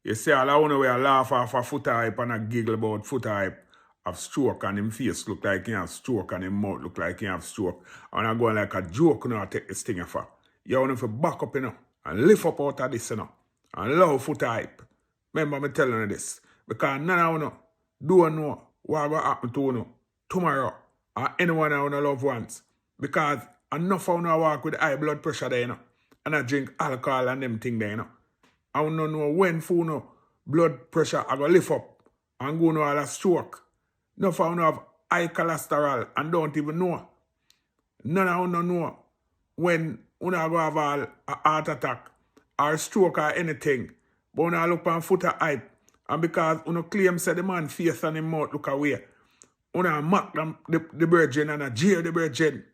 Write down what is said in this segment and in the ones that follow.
You see, all I want to laugh off a Foota Hype and a giggle about Foota Hype have stroke and him face look like he have stroke and him mouth look like he have stroke. And I go like a joke, you know, I take this thing for. You want to back up, you know, and lift up out of this, you know, and love Foota Hype. Remember me telling you this. Because none of you know, don't know what will happen to you tomorrow or anyone of you loved ones. Because enough of you walk with high blood pressure there, you know, and I drink alcohol and them thing there, you know. I don't know when for no blood pressure I go lift up and go no all a stroke. Enough of you have high cholesterol and don't even know. None of you know when you go have a heart attack or stroke or anything. But when I look on Foota Hype, and because you claim say the man face and him mouth look away, you mock them the virgin and jeer the virgin.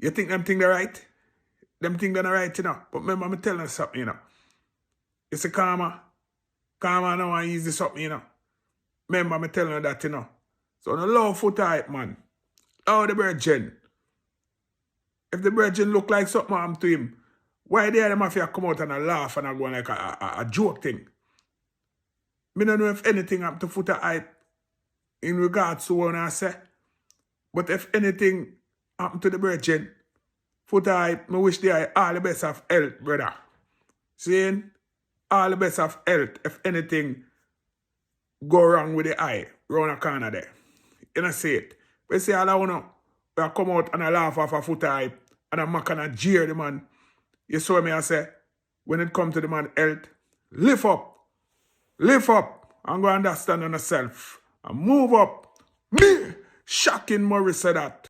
You think them thing they right? Them thing they right, you know. But remember me telling you something, you know. It's a karma. Karma now and easy something, you know. Remember me telling you that, you know. So no love Foota Hype, man. Love the virgin. If the virgin look like something happened to him, why they them have to come out and laugh and go like a joke thing? I don't know if anything happened to Foota Hype in regards to what I say. But if anything happened to the virgin, Foota Hype, I wish they all the best of health, brother. Seeing? All the best of health if anything go wrong with the eye round the corner there. You know see it. But see all I want to come out and I laugh off a Foota Hype and I mock and I jeer the man. You saw me I say, when it comes to the man health, lift up, and go understand on yourself and move up. Me, shocking Morris said that.